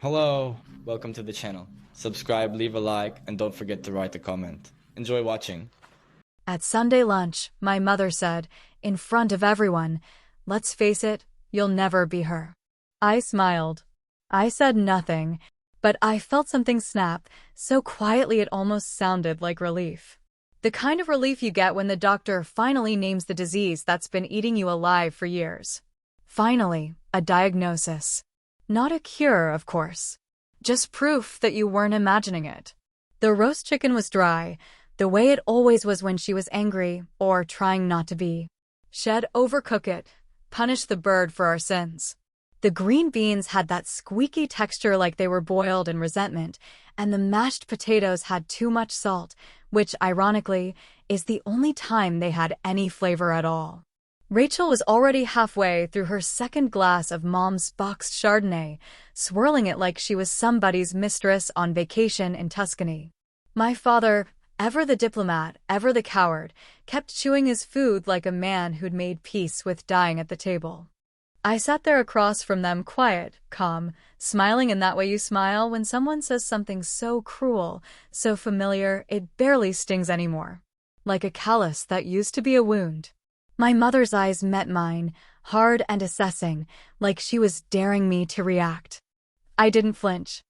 Hello, welcome to the channel. Subscribe, leave a like, and don't forget to write a comment. Enjoy watching. At Sunday lunch, my mother said, in front of everyone, "Let's face it, you'll never be her." I smiled. I said nothing, but I felt something snap, so quietly it almost sounded like relief. The kind of relief you get when the doctor finally names the disease that's been eating you alive for years. Finally, a diagnosis. Not a cure, of course. Just proof that you weren't imagining it. The roast chicken was dry, the way it always was when she was angry, or trying not to be. She'd overcook it, punish the bird for our sins. The green beans had that squeaky texture like they were boiled in resentment, and the mashed potatoes had too much salt, which, ironically, is the only time they had any flavor at all. Rachel was already halfway through her second glass of Mom's boxed Chardonnay, swirling it like she was somebody's mistress on vacation in Tuscany. My father, ever the diplomat, ever the coward, kept chewing his food like a man who'd made peace with dying at the table. I sat there across from them, quiet, calm, smiling in that way you smile when someone says something so cruel, so familiar, it barely stings anymore. Like a callus that used to be a wound. My mother's eyes met mine, hard and assessing, like she was daring me to react. I didn't flinch.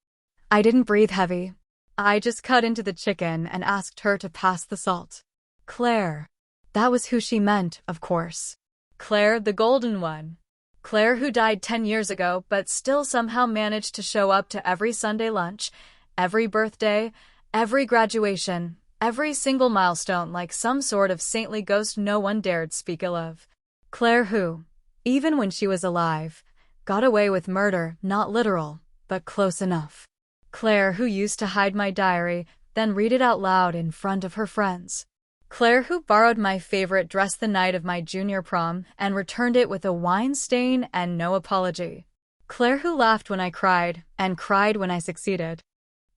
I didn't breathe heavy. I just cut into the chicken and asked her to pass the salt. Claire. That was who she meant, of course. Claire, the golden one. Claire, who died 10 years ago but still somehow managed to show up to every Sunday lunch, every birthday, every graduation, every single milestone like some sort of saintly ghost no one dared speak ill of. Claire who, even when she was alive, got away with murder, not literal, but close enough. Claire who used to hide my diary, then read it out loud in front of her friends. Claire who borrowed my favorite dress the night of my junior prom and returned it with a wine stain and no apology. Claire who laughed when I cried and cried when I succeeded.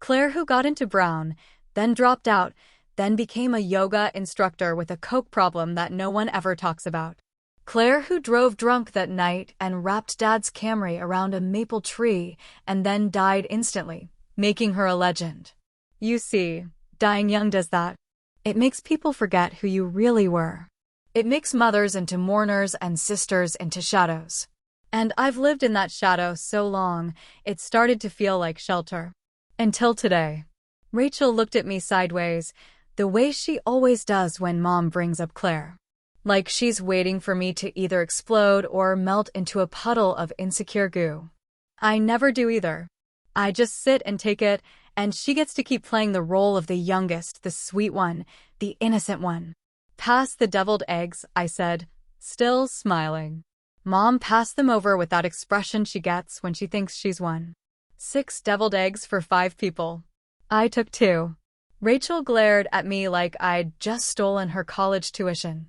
Claire who got into Brown, then dropped out, then became a yoga instructor with a coke problem that no one ever talks about. Claire who drove drunk that night and wrapped Dad's Camry around a maple tree and then died instantly, making her a legend. You see, dying young does that. It makes people forget who you really were. It makes mothers into mourners and sisters into shadows. And I've lived in that shadow so long, it started to feel like shelter. Until today. Rachel looked at me sideways, the way she always does when Mom brings up Claire. Like she's waiting for me to either explode or melt into a puddle of insecure goo. I never do either. I just sit and take it, and she gets to keep playing the role of the youngest, the sweet one, the innocent one. Pass the deviled eggs, I said, still smiling. Mom passed them over with that expression she gets when she thinks she's won. 6 deviled eggs for 5 people. I took 2. Rachel glared at me like I'd just stolen her college tuition.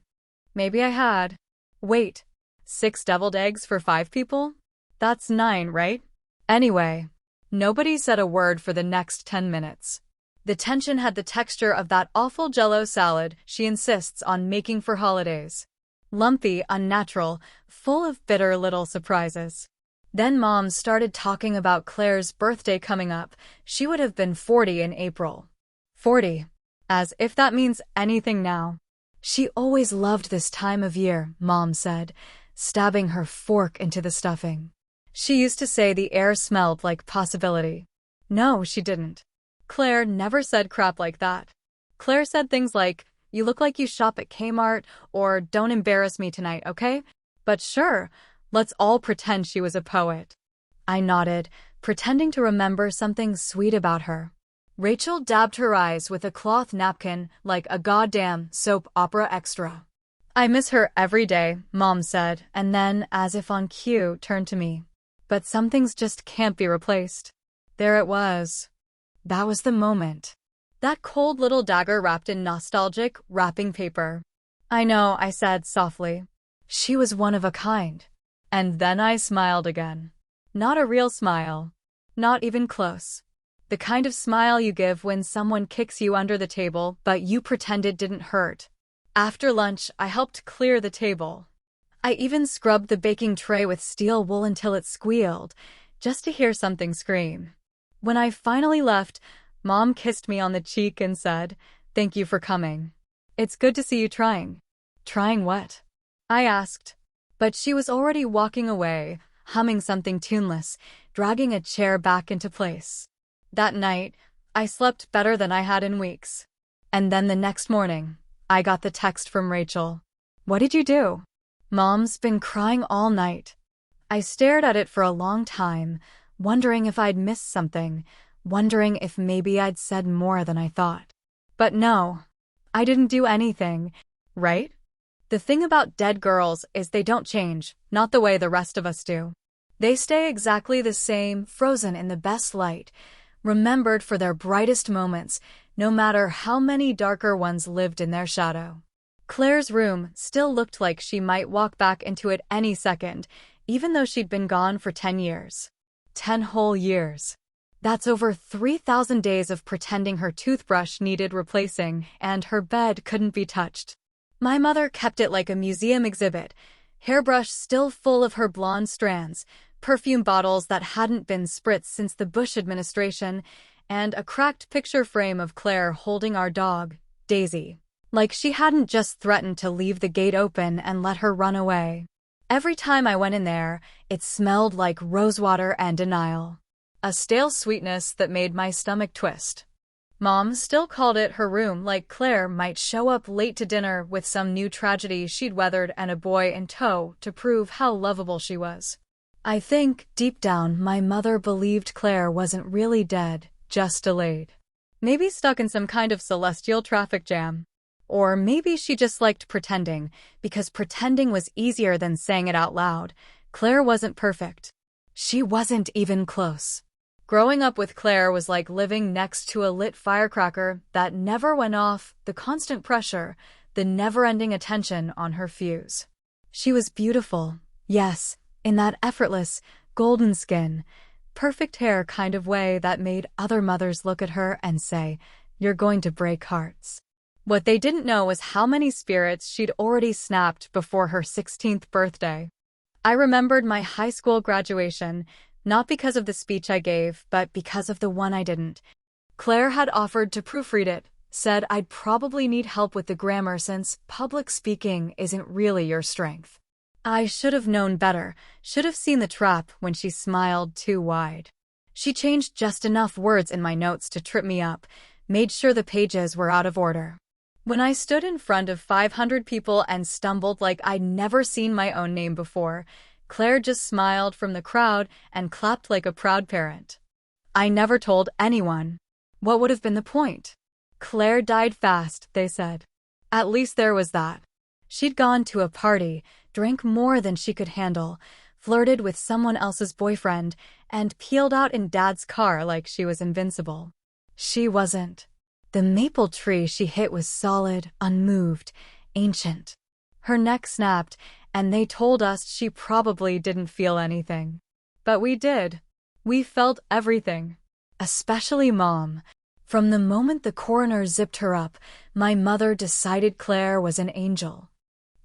Maybe I had. Wait, 6 deviled eggs for 5 people? That's 9, right? Anyway, nobody said a word for the next 10 minutes. The tension had the texture of that awful Jell-O salad she insists on making for holidays. Lumpy, unnatural, full of bitter little surprises. Then Mom started talking about Claire's birthday coming up. She would have been 40 in April. 40. As if that means anything now. She always loved this time of year, Mom said, stabbing her fork into the stuffing. She used to say the air smelled like possibility. No, she didn't. Claire never said crap like that. Claire said things like, "You look like you shop at Kmart," or "Don't embarrass me tonight, okay?" But sure, let's all pretend she was a poet. I nodded, pretending to remember something sweet about her. Rachel dabbed her eyes with a cloth napkin like a goddamn soap opera extra. "I miss her every day," Mom said, and then, as if on cue, turned to me. "But some things just can't be replaced." There it was. That was the moment. That cold little dagger wrapped in nostalgic wrapping paper. "I know," I said softly. She was one of a kind. And then I smiled again. Not a real smile. Not even close. The kind of smile you give when someone kicks you under the table, but you pretend it didn't hurt. After lunch, I helped clear the table. I even scrubbed the baking tray with steel wool until it squealed, just to hear something scream. When I finally left, Mom kissed me on the cheek and said, "Thank you for coming. It's good to see you trying." "Trying what?" I asked. But she was already walking away, humming something tuneless, dragging a chair back into place. That night, I slept better than I had in weeks. And then the next morning, I got the text from Rachel. "What did you do?" "Mom's been crying all night." I stared at it for a long time, wondering if I'd missed something, wondering if maybe I'd said more than I thought. But no, I didn't do anything, right? The thing about dead girls is they don't change, not the way the rest of us do. They stay exactly the same, frozen in the best light, remembered for their brightest moments, no matter how many darker ones lived in their shadow. Claire's room still looked like she might walk back into it any second, even though she'd been gone for 10 years. 10 whole years. That's over 3,000 days of pretending her toothbrush needed replacing and her bed couldn't be touched. My mother kept it like a museum exhibit, hairbrush still full of her blonde strands, perfume bottles that hadn't been spritzed since the Bush administration, and a cracked picture frame of Claire holding our dog, Daisy. Like she hadn't just threatened to leave the gate open and let her run away. Every time I went in there, it smelled like rosewater and denial. A stale sweetness that made my stomach twist. Mom still called it her room, like Claire might show up late to dinner with some new tragedy she'd weathered and a boy in tow to prove how lovable she was. I think, deep down, my mother believed Claire wasn't really dead, just delayed. Maybe stuck in some kind of celestial traffic jam. Or maybe she just liked pretending, because pretending was easier than saying it out loud. Claire wasn't perfect. She wasn't even close. Growing up with Claire was like living next to a lit firecracker that never went off, the constant pressure, the never-ending attention on her fuse. She was beautiful, yes, in that effortless, golden skin, perfect hair kind of way that made other mothers look at her and say, "You're going to break hearts." What they didn't know was how many spirits she'd already snapped before her 16th birthday. I remembered my high school graduation, not because of the speech I gave, but because of the one I didn't. Claire had offered to proofread it, said I'd probably need help with the grammar since public speaking isn't really your strength. I should have known better, should have seen the trap when she smiled too wide. She changed just enough words in my notes to trip me up, made sure the pages were out of order. When I stood in front of 500 people and stumbled like I'd never seen my own name before, Claire just smiled from the crowd and clapped like a proud parent. I never told anyone. What would have been the point? Claire died fast, they said. At least there was that. She'd gone to a party, drank more than she could handle, flirted with someone else's boyfriend, and peeled out in Dad's car like she was invincible. She wasn't. The maple tree she hit was solid, unmoved, ancient. Her neck snapped, and they told us she probably didn't feel anything. But we did. We felt everything. Especially Mom. From the moment the coroner zipped her up, my mother decided Claire was an angel.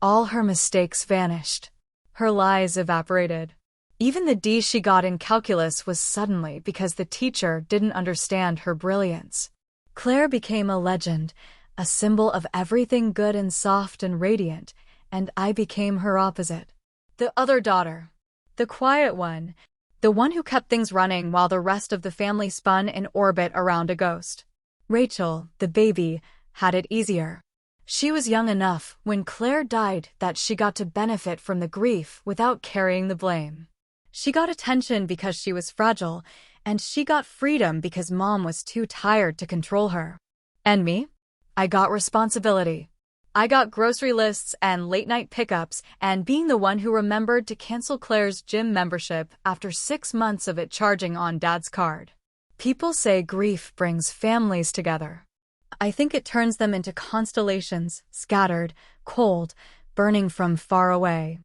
All her mistakes vanished. Her lies evaporated. Even the D she got in calculus was suddenly because the teacher didn't understand her brilliance. Claire became a legend, a symbol of everything good and soft and radiant, and I became her opposite. The other daughter. The quiet one. The one who kept things running while the rest of the family spun in orbit around a ghost. Rachel, the baby, had it easier. She was young enough when Claire died that she got to benefit from the grief without carrying the blame. She got attention because she was fragile, and she got freedom because Mom was too tired to control her. And me? I got responsibility. I got grocery lists and late-night pickups and being the one who remembered to cancel Claire's gym membership after 6 months of it charging on Dad's card. People say grief brings families together. I think it turns them into constellations, scattered, cold, burning from far away.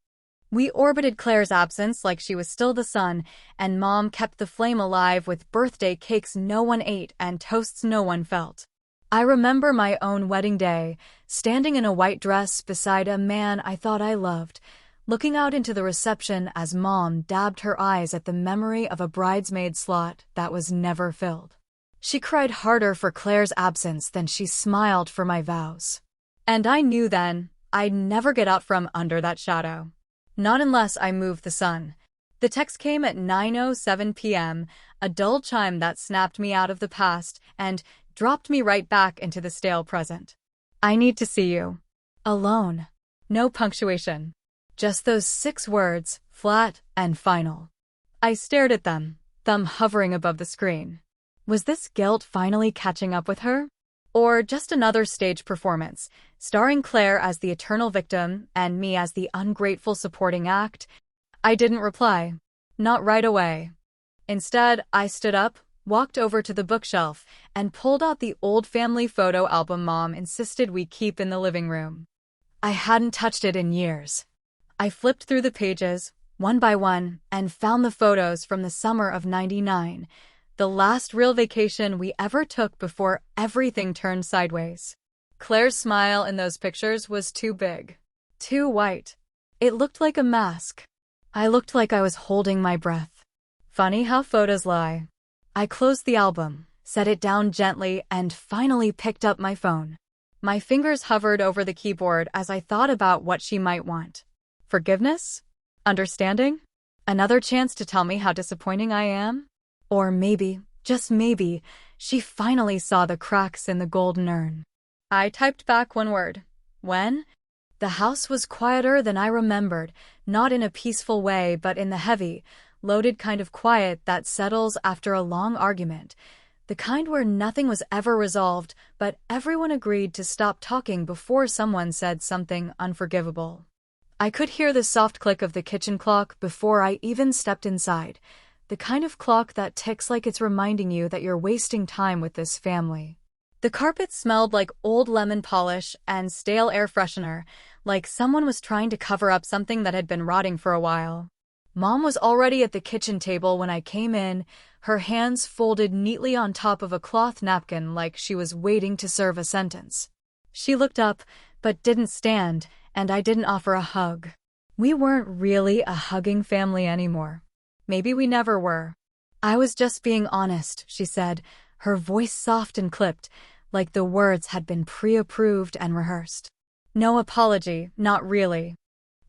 We orbited Claire's absence like she was still the sun, and Mom kept the flame alive with birthday cakes no one ate and toasts no one felt. I remember my own wedding day, standing in a white dress beside a man I thought I loved, looking out into the reception as Mom dabbed her eyes at the memory of a bridesmaid slot that was never filled. She cried harder for Claire's absence than she smiled for my vows. And I knew then I'd never get out from under that shadow. Not unless I moved the sun. The text came at 9:07 p.m., a dull chime that snapped me out of the past and dropped me right back into the stale present. I need to see you. Alone. No punctuation. Just those 6 words, flat and final. I stared at them, thumb hovering above the screen. Was this guilt finally catching up with her? Or just another stage performance, starring Claire as the eternal victim and me as the ungrateful supporting act? I didn't reply. Not right away. Instead, I stood up, walked over to the bookshelf, and pulled out the old family photo album Mom insisted we keep in the living room. I hadn't touched it in years. I flipped through the pages, one by one, and found the photos from the summer of '99, the last real vacation we ever took before everything turned sideways. Claire's smile in those pictures was too big, too white. It looked like a mask. I looked like I was holding my breath. Funny how photos lie. I closed the album, set it down gently, and finally picked up my phone. My fingers hovered over the keyboard as I thought about what she might want. Forgiveness? Understanding? Another chance to tell me how disappointing I am? Or maybe, just maybe, she finally saw the cracks in the golden urn. I typed back one word. When? The house was quieter than I remembered, not in a peaceful way but in the heavy, loaded kind of quiet that settles after a long argument, the kind where nothing was ever resolved but everyone agreed to stop talking before someone said something unforgivable. I could hear the soft click of the kitchen clock before I even stepped inside, the kind of clock that ticks like it's reminding you that you're wasting time with this family. The carpet smelled like old lemon polish and stale air freshener, like someone was trying to cover up something that had been rotting for a while. Mom was already at the kitchen table when I came in, her hands folded neatly on top of a cloth napkin like she was waiting to serve a sentence. She looked up, but didn't stand, and I didn't offer a hug. We weren't really a hugging family anymore. Maybe we never were. I was just being honest, she said, her voice soft and clipped, like the words had been pre-approved and rehearsed. No apology, not really.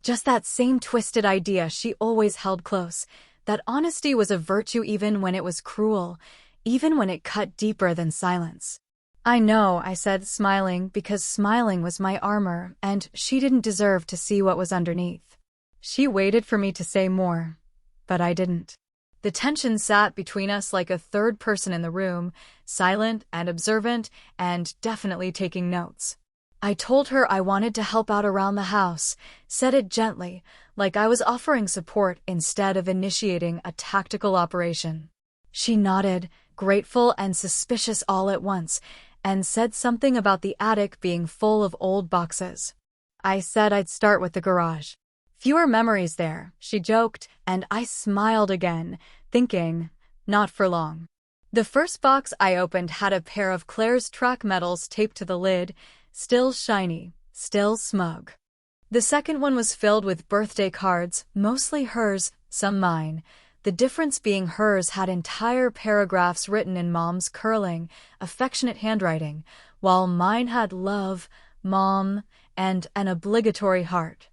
Just that same twisted idea she always held close, that honesty was a virtue even when it was cruel, even when it cut deeper than silence. I know, I said, smiling, because smiling was my armor, and she didn't deserve to see what was underneath. She waited for me to say more, but I didn't. The tension sat between us like a third person in the room, silent and observant, and definitely taking notes. I told her I wanted to help out around the house, said it gently, like I was offering support instead of initiating a tactical operation. She nodded, grateful and suspicious all at once, and said something about the attic being full of old boxes. I said I'd start with the garage. Fewer memories there, she joked, and I smiled again, thinking, not for long. The first box I opened had a pair of Claire's track medals taped to the lid, still shiny, still smug. The second one was filled with birthday cards, mostly hers, some mine. The difference being hers had entire paragraphs written in Mom's curling, affectionate handwriting, while mine had love, Mom, and an obligatory heart.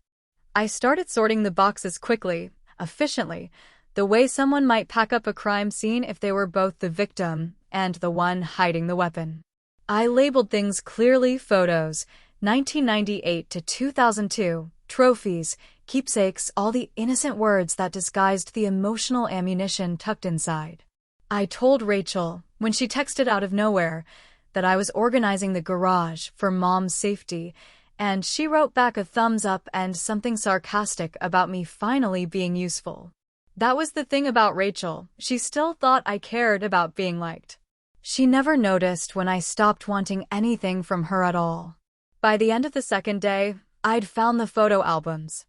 I started sorting the boxes quickly, efficiently, the way someone might pack up a crime scene if they were both the victim and the one hiding the weapon. I labeled things clearly: photos, 1998 to 2002, trophies, keepsakes, all the innocent words that disguised the emotional ammunition tucked inside. I told Rachel, when she texted out of nowhere, that I was organizing the garage for Mom's safety, and she wrote back a thumbs up and something sarcastic about me finally being useful. That was the thing about Rachel, she still thought I cared about being liked. She never noticed when I stopped wanting anything from her at all. By the end of the second day, I'd found the photo albums.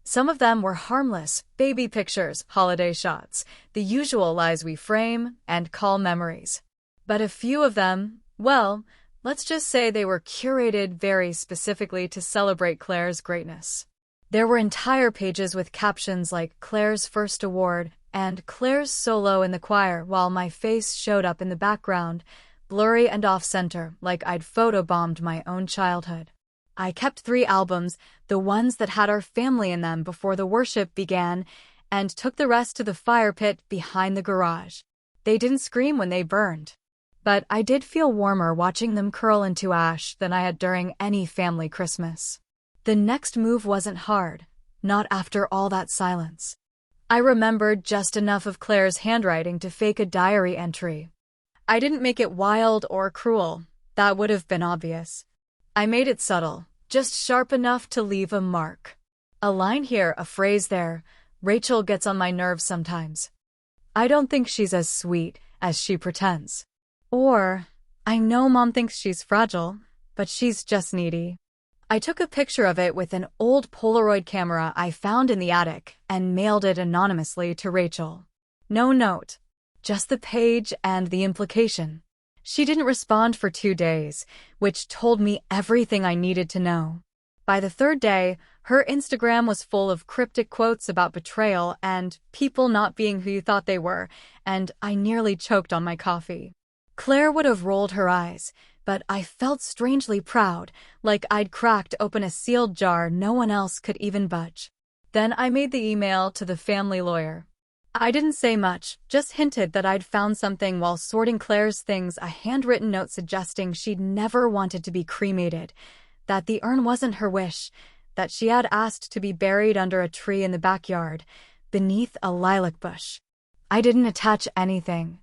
Some of them were harmless, baby pictures, holiday shots, the usual lies we frame and call memories. But a few of them, well, let's just say they were curated very specifically to celebrate Claire's greatness. There were entire pages with captions like Claire's first award and Claire's solo in the choir, while my face showed up in the background, blurry and off-center, like I'd photobombed my own childhood. I kept 3 albums, the ones that had our family in them before the worship began, and took the rest to the fire pit behind the garage. They didn't scream when they burned, but I did feel warmer watching them curl into ash than I had during any family Christmas. The next move wasn't hard, not after all that silence. I remembered just enough of Claire's handwriting to fake a diary entry. I didn't make it wild or cruel. That would have been obvious. I made it subtle, just sharp enough to leave a mark. A line here, a phrase there. Rachel gets on my nerves sometimes. I don't think she's as sweet as she pretends. Or, I know Mom thinks she's fragile, but she's just needy. I took a picture of it with an old Polaroid camera I found in the attic and mailed it anonymously to Rachel. No note, just the page and the implication. She didn't respond for 2 days, which told me everything I needed to know. By the 3rd day, her Instagram was full of cryptic quotes about betrayal and people not being who you thought they were, and I nearly choked on my coffee. Claire would have rolled her eyes, but I felt strangely proud, like I'd cracked open a sealed jar no one else could even budge. Then I made the email to the family lawyer. I didn't say much, just hinted that I'd found something while sorting Claire's things, a handwritten note suggesting she'd never wanted to be cremated, that the urn wasn't her wish, that she had asked to be buried under a tree in the backyard, beneath a lilac bush. I didn't attach anything.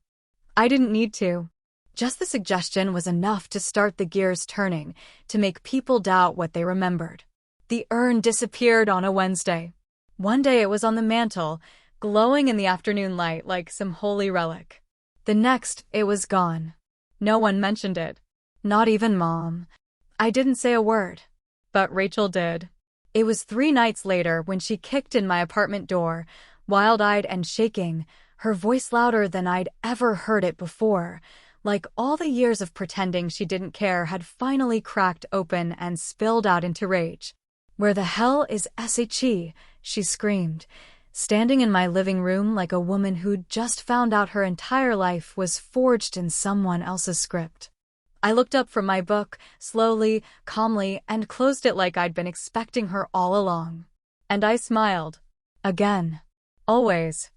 I didn't need to. Just the suggestion was enough to start the gears turning, to make people doubt what they remembered. The urn disappeared on a Wednesday. One day it was on the mantel, glowing in the afternoon light like some holy relic. The next, it was gone. No one mentioned it. Not even Mom. I didn't say a word. But Rachel did. It was 3 nights later when she kicked in my apartment door, wild-eyed and shaking, her voice louder than I'd ever heard it before, like all the years of pretending she didn't care had finally cracked open and spilled out into rage. "Where the hell is SHE?" she screamed, standing in my living room like a woman who'd just found out her entire life was forged in someone else's script. I looked up from my book, slowly, calmly, and closed it like I'd been expecting her all along. And I smiled. Again. Always.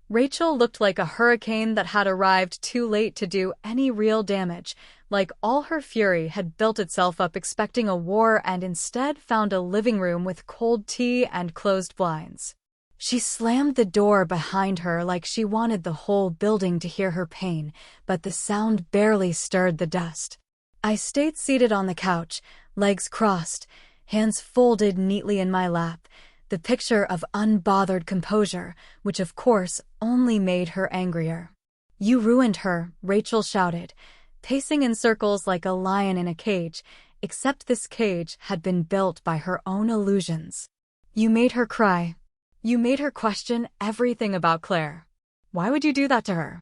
Rachel looked like a hurricane that had arrived too late to do any real damage, like all her fury had built itself up expecting a war and instead found a living room with cold tea and closed blinds. She slammed the door behind her like she wanted the whole building to hear her pain, but the sound barely stirred the dust. I stayed seated on the couch, legs crossed, hands folded neatly in my lap, the picture of unbothered composure, which of course only made her angrier. "You ruined her," Rachel shouted, pacing in circles like a lion in a cage, except this cage had been built by her own illusions. "You made her cry. You made her question everything about Claire. Why would you do that to her?"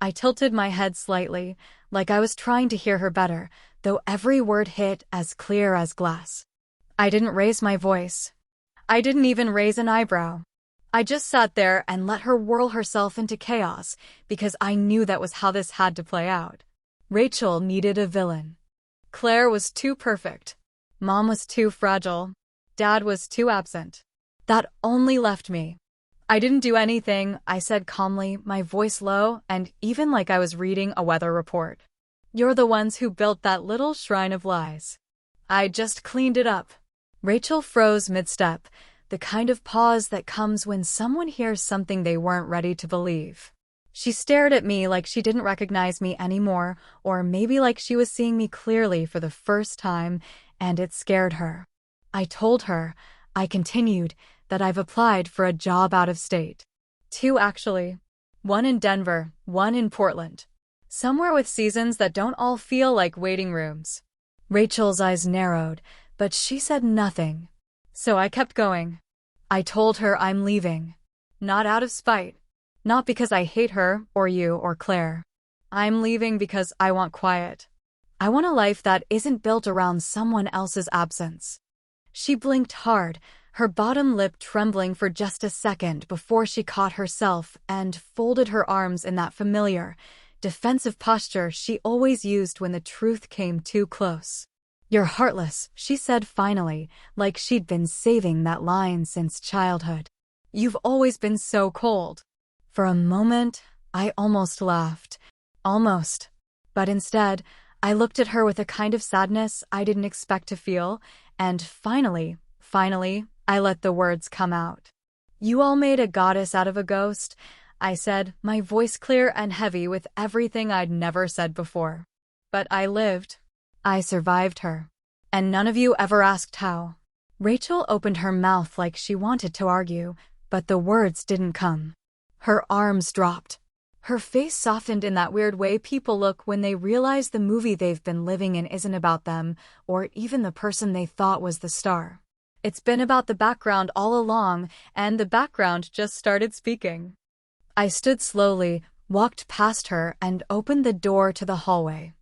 I tilted my head slightly, like I was trying to hear her better, though every word hit as clear as glass. I didn't raise my voice. I didn't even raise an eyebrow. I just sat there and let her whirl herself into chaos, because I knew that was how this had to play out. Rachel needed a villain. Claire was too perfect. Mom was too fragile. Dad was too absent. That only left me. "I didn't do anything," I said calmly, my voice low and even like I was reading a weather report. "You're the ones who built that little shrine of lies. I just cleaned it up." Rachel froze mid-step, the kind of pause that comes when someone hears something they weren't ready to believe. She stared at me like she didn't recognize me anymore, or maybe like she was seeing me clearly for the first time, and it scared her. I told her, I continued, that I've applied for a job out of state. 2 actually. 1 in Denver, 1 in Portland. Somewhere with seasons that don't all feel like waiting rooms. Rachel's eyes narrowed, but she said nothing. So I kept going. I told her I'm leaving. Not out of spite. Not because I hate her, or you, or Claire. I'm leaving because I want quiet. I want a life that isn't built around someone else's absence. She blinked hard, her bottom lip trembling for just a second before she caught herself and folded her arms in that familiar, defensive posture she always used when the truth came too close. "You're heartless," she said finally, like she'd been saving that line since childhood. "You've always been so cold." For a moment, I almost laughed. Almost. But instead, I looked at her with a kind of sadness I didn't expect to feel, and finally, I let the words come out. "You all made a goddess out of a ghost," I said, my voice clear and heavy with everything I'd never said before. "But I lived. I survived her. And none of you ever asked how." Rachel opened her mouth like she wanted to argue, but the words didn't come. Her arms dropped. Her face softened in that weird way people look when they realize the movie they've been living in isn't about them, or even the person they thought was the star. It's been about the background all along, and the background just started speaking. I stood slowly, walked past her, and opened the door to the hallway.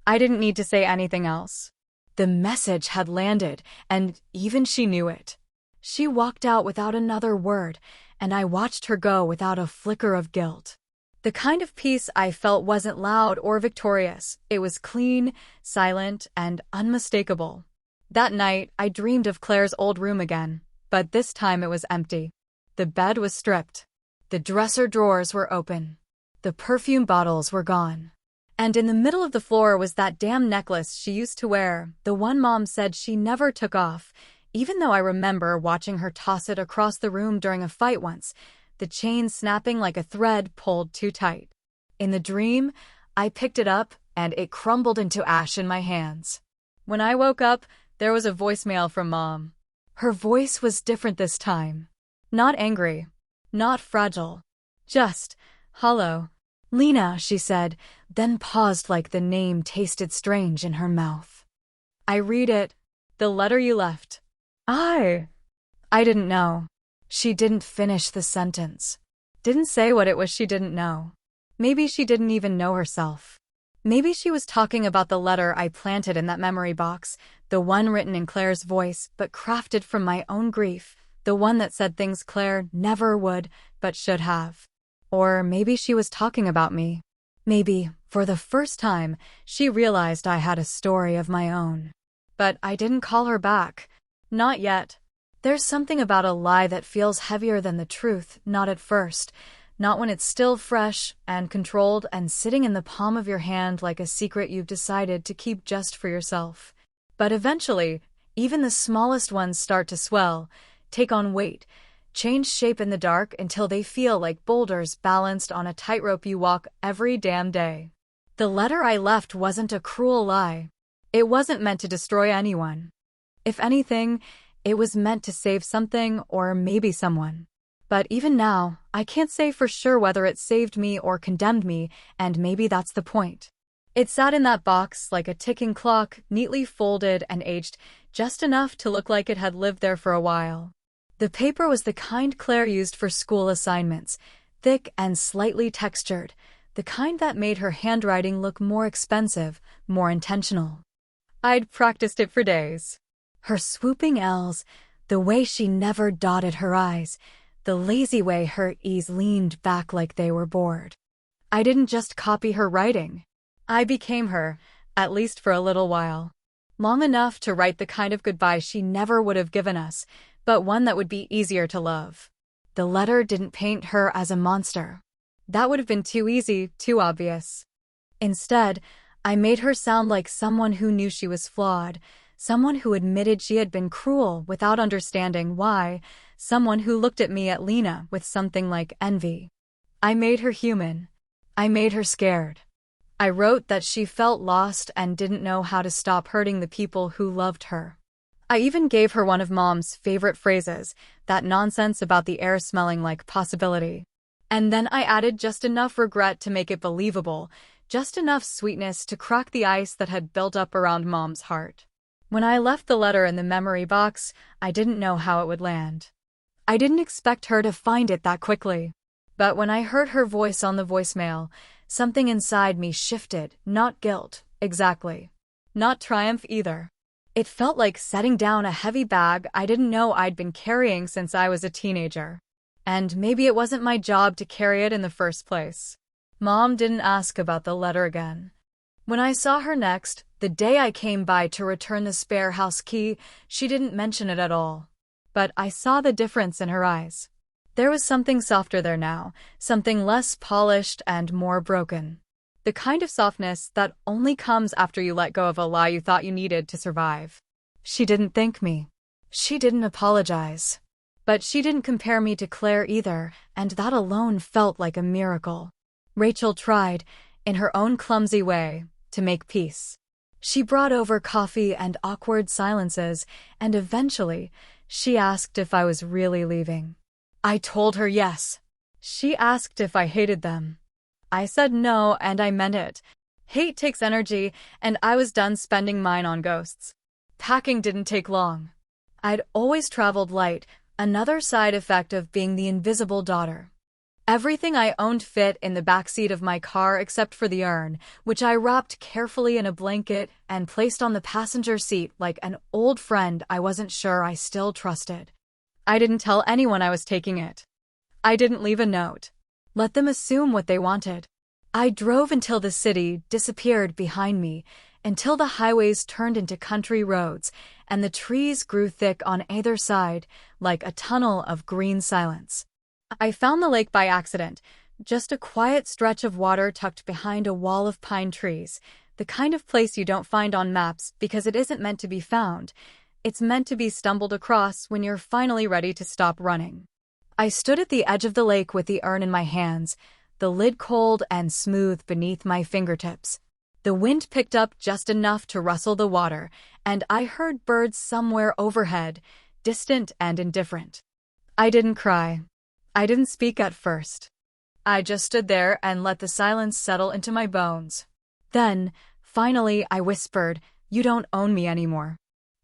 I didn't need to say anything else. The message had landed, and even she knew it. She walked out without another word, and I watched her go without a flicker of guilt. The kind of peace I felt wasn't loud or victorious. It was clean, silent, and unmistakable. That night, I dreamed of Claire's old room again, but this time it was empty. The bed was stripped. The dresser drawers were open. The perfume bottles were gone. And in the middle of the floor was that damn necklace she used to wear, the one Mom said she never took off, even though I remember watching her toss it across the room during a fight once, the chain snapping like a thread pulled too tight. In the dream, I picked it up, and it crumbled into ash in my hands. When I woke up, there was a voicemail from Mom. Her voice was different this time. Not angry. Not fragile. Just, "Hello, Lena," she said, then paused like the name tasted strange in her mouth. "I read it. The letter you left." I didn't know. She didn't finish the sentence. Didn't say what it was she didn't know. Maybe she didn't even know herself. Maybe she was talking about the letter I planted in that memory box, the one written in Claire's voice but crafted from my own grief, the one that said things Claire never would but should have. Or maybe she was talking about me. Maybe, for the first time, she realized I had a story of my own. But I didn't call her back. Not yet. There's something about a lie that feels heavier than the truth, not at first. Not when it's still fresh and controlled and sitting in the palm of your hand like a secret you've decided to keep just for yourself. But eventually, even the smallest ones start to swell, take on weight, change shape in the dark until they feel like boulders balanced on a tightrope you walk every damn day. The letter I left wasn't a cruel lie. It wasn't meant to destroy anyone. If anything, it was meant to save something or maybe someone. But even now, I can't say for sure whether it saved me or condemned me, and maybe that's the point. It sat in that box like a ticking clock, neatly folded and aged, just enough to look like it had lived there for a while. The paper was the kind Claire used for school assignments, thick and slightly textured, the kind that made her handwriting look more expensive, more intentional. I'd practiced it for days. Her swooping L's, the way she never dotted her I's, the lazy way her E's leaned back like they were bored. I didn't just copy her writing. I became her, at least for a little while. Long enough to write the kind of goodbye she never would have given us, but one that would be easier to love. The letter didn't paint her as a monster. That would have been too easy, too obvious. Instead, I made her sound like someone who knew she was flawed, someone who admitted she had been cruel without understanding why, someone who looked at me, at Lena, with something like envy. I made her human. I made her scared. I wrote that she felt lost and didn't know how to stop hurting the people who loved her. I even gave her one of Mom's favorite phrases, that nonsense about the air smelling like possibility. And then I added just enough regret to make it believable, just enough sweetness to crack the ice that had built up around Mom's heart. When I left the letter in the memory box, I didn't know how it would land. I didn't expect her to find it that quickly. But when I heard her voice on the voicemail, something inside me shifted, not guilt, exactly. Not triumph either. It felt like setting down a heavy bag I didn't know I'd been carrying since I was a teenager. And maybe it wasn't my job to carry it in the first place. Mom didn't ask about the letter again. When I saw her next, the day I came by to return the spare house key, she didn't mention it at all. But I saw the difference in her eyes. There was something softer there now, something less polished and more broken. The kind of softness that only comes after you let go of a lie you thought you needed to survive. She didn't thank me. She didn't apologize. But she didn't compare me to Claire either, and that alone felt like a miracle. Rachel tried, in her own clumsy way, to make peace. She brought over coffee and awkward silences, and eventually, she asked if I was really leaving. I told her yes. She asked if I hated them. I said no, and I meant it. Hate takes energy, and I was done spending mine on ghosts. Packing didn't take long. I'd always traveled light, another side effect of being the invisible daughter. Everything I owned fit in the backseat of my car except for the urn, which I wrapped carefully in a blanket and placed on the passenger seat like an old friend I wasn't sure I still trusted. I didn't tell anyone I was taking it. I didn't leave a note. Let them assume what they wanted. I drove until the city disappeared behind me, until the highways turned into country roads, and the trees grew thick on either side, like a tunnel of green silence. I found the lake by accident, just a quiet stretch of water tucked behind a wall of pine trees, the kind of place you don't find on maps because it isn't meant to be found. It's meant to be stumbled across when you're finally ready to stop running. I stood at the edge of the lake with the urn in my hands, the lid cold and smooth beneath my fingertips. The wind picked up just enough to rustle the water, and I heard birds somewhere overhead, distant and indifferent. I didn't cry. I didn't speak at first. I just stood there and let the silence settle into my bones. Then, finally, I whispered, "You don't own me anymore."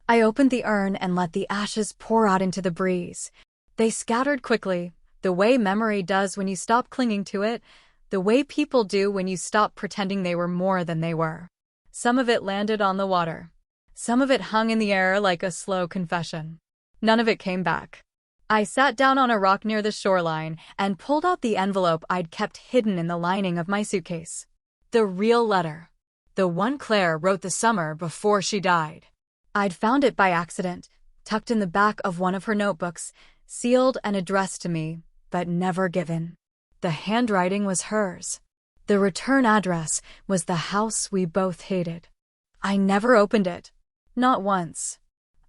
I opened the urn and let the ashes pour out into the breeze. They scattered quickly, the way memory does when you stop clinging to it, the way people do when you stop pretending they were more than they were. Some of it landed on the water. Some of it hung in the air like a slow confession. None of it came back. I sat down on a rock near the shoreline and pulled out the envelope I'd kept hidden in the lining of my suitcase. The real letter. The one Claire wrote the summer before she died. I'd found it by accident, tucked in the back of one of her notebooks, sealed and addressed to me, but never given. The handwriting was hers. The return address was the house we both hated. I never opened it. Not once.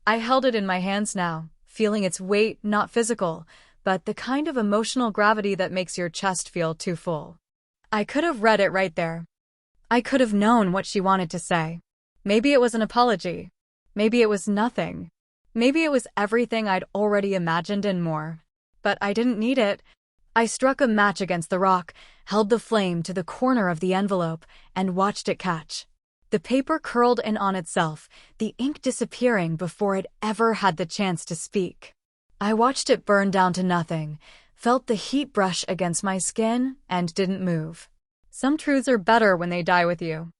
I held it in my hands now, feeling its weight, not physical, but the kind of emotional gravity that makes your chest feel too full. I could have read it right there. I could have known what she wanted to say. Maybe it was an apology. Maybe it was nothing. Maybe it was everything I'd already imagined and more. But I didn't need it. I struck a match against the rock, held the flame to the corner of the envelope, and watched it catch. The paper curled in on itself, the ink disappearing before it ever had the chance to speak. I watched it burn down to nothing, felt the heat brush against my skin, and didn't move. Some truths are better when they die with you.